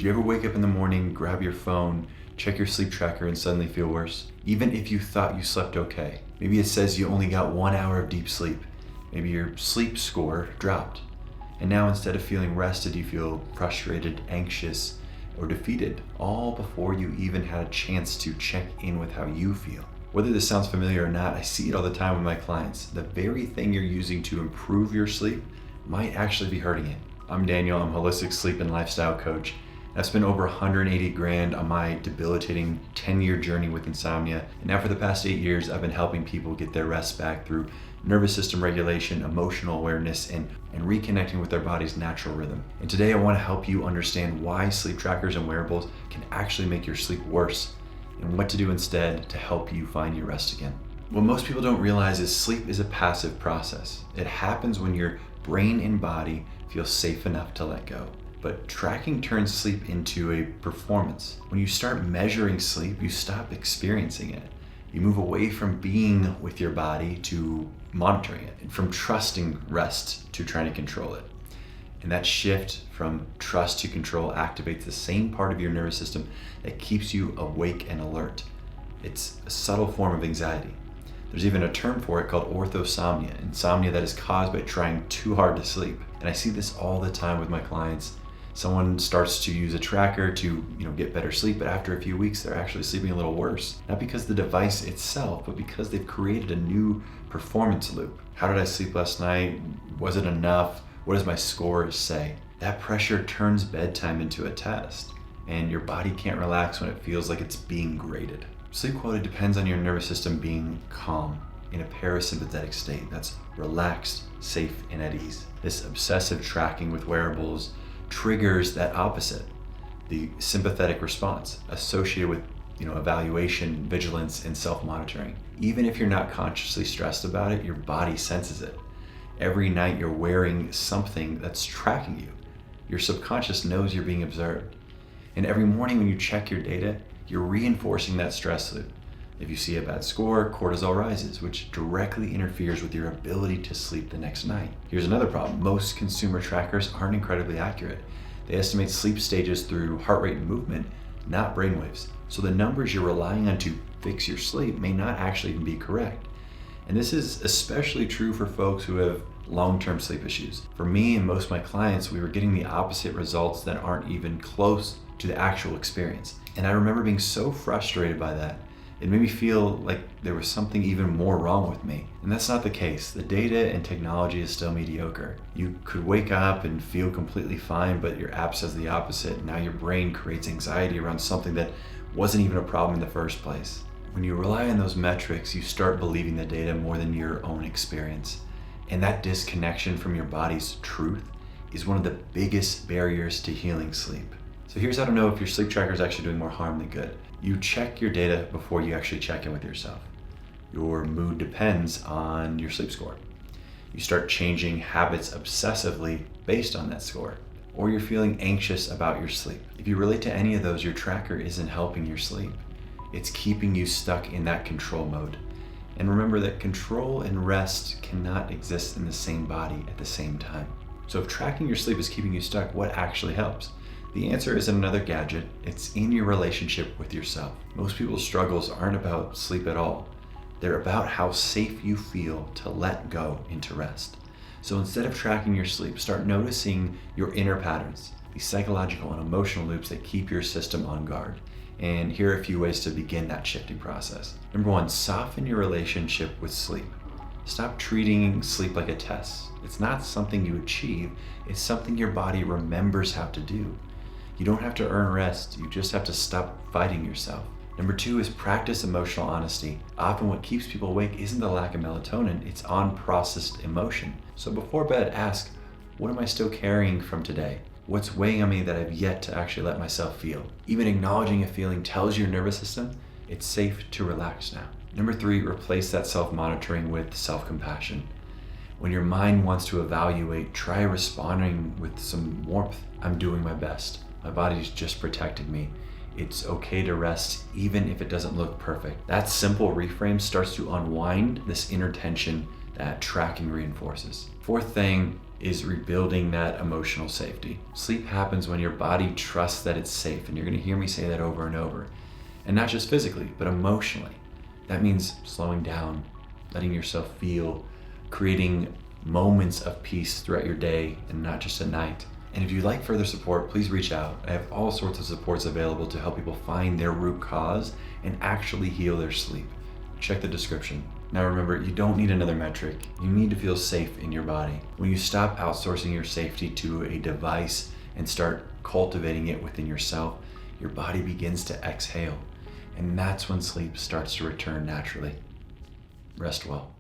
Do you ever wake up in the morning, grab your phone, check your sleep tracker and suddenly feel worse? Even if you thought you slept okay. Maybe it says you only got 1 hour of deep sleep. Maybe your sleep score dropped. And now instead of feeling rested, you feel frustrated, anxious, or defeated, all before you even had a chance to check in with how you feel. Whether this sounds familiar or not, I see it all the time with my clients. The very thing you're using to improve your sleep might actually be hurting it. I'm Daniel, I'm a holistic sleep and lifestyle coach. I've spent over 180 grand on my debilitating 10-year journey with insomnia. And now for the past 8 years, I've been helping people get their rest back through nervous system regulation, emotional awareness, and reconnecting with their body's natural rhythm. And today I want to help you understand why sleep trackers and wearables can actually make your sleep worse and what to do instead to help you find your rest again. What most people don't realize is sleep is a passive process. It happens when your brain and body feel safe enough to let go. But tracking turns sleep into a performance. When you start measuring sleep, you stop experiencing it. You move away from being with your body to monitoring it, and from trusting rest to trying to control it. And that shift from trust to control activates the same part of your nervous system that keeps you awake and alert. It's a subtle form of anxiety. There's even a term for it called orthosomnia, insomnia that is caused by trying too hard to sleep. And I see this all the time with my clients. Someone starts to use a tracker to get better sleep, but after a few weeks, they're actually sleeping a little worse. Not because the device itself, but because they've created a new performance loop. How did I sleep last night? Was it enough? What does my score say? That pressure turns bedtime into a test, and your body can't relax when it feels like it's being graded. Sleep quality depends on your nervous system being calm, in a parasympathetic state that's relaxed, safe, and at ease. This obsessive tracking with wearables triggers that opposite, the sympathetic response associated with evaluation, vigilance, and self-monitoring. Even if you're not consciously stressed about it, your body senses it. Every night you're wearing something that's tracking you. Your subconscious knows you're being observed. And every morning when you check your data, you're reinforcing that stress loop. If you see a bad score, cortisol rises, which directly interferes with your ability to sleep the next night. Here's another problem. Most consumer trackers aren't incredibly accurate. They estimate sleep stages through heart rate and movement, not brainwaves. So the numbers you're relying on to fix your sleep may not actually even be correct. And this is especially true for folks who have long-term sleep issues. For me and most of my clients, we were getting the opposite results that aren't even close to the actual experience. And I remember being so frustrated by that. It made me feel like there was something even more wrong with me. And that's not the case. The data and technology is still mediocre. You could wake up and feel completely fine, but your app says the opposite. Now your brain creates anxiety around something that wasn't even a problem in the first place. When you rely on those metrics, you start believing the data more than your own experience. And that disconnection from your body's truth is one of the biggest barriers to healing sleep. So here's how to know if your sleep tracker is actually doing more harm than good. You check your data before you actually check in with yourself. Your mood depends on your sleep score. You start changing habits obsessively based on that score, or you're feeling anxious about your sleep. If you relate to any of those, your tracker isn't helping your sleep. It's keeping you stuck in that control mode. And remember that control and rest cannot exist in the same body at the same time. So if tracking your sleep is keeping you stuck, what actually helps? The answer isn't another gadget, it's in your relationship with yourself. Most people's struggles aren't about sleep at all. They're about how safe you feel to let go into rest. So instead of tracking your sleep, start noticing your inner patterns, these psychological and emotional loops that keep your system on guard. And here are a few ways to begin that shifting process. Number one, soften your relationship with sleep. Stop treating sleep like a test. It's not something you achieve, it's something your body remembers how to do. You don't have to earn rest, you just have to stop fighting yourself. Number two is practice emotional honesty. Often what keeps people awake isn't the lack of melatonin, it's unprocessed emotion. So before bed, ask, what am I still carrying from today? What's weighing on me that I've yet to actually let myself feel? Even acknowledging a feeling tells your nervous system it's safe to relax now. Number three, replace that self-monitoring with self-compassion. When your mind wants to evaluate, try responding with some warmth. I'm doing my best. My body's just protecting me. It's okay to rest even if it doesn't look perfect. That simple reframe starts to unwind this inner tension that tracking reinforces. Fourth thing is rebuilding that emotional safety. Sleep happens when your body trusts that it's safe, and you're gonna hear me say that over and over. And not just physically, but emotionally. That means slowing down, letting yourself feel, creating moments of peace throughout your day and not just at night. And if you'd like further support, please reach out. I have all sorts of supports available to help people find their root cause and actually heal their sleep. Check the description. Now remember, you don't need another metric. You need to feel safe in your body. When you stop outsourcing your safety to a device and start cultivating it within yourself, your body begins to exhale. And that's when sleep starts to return naturally. Rest well.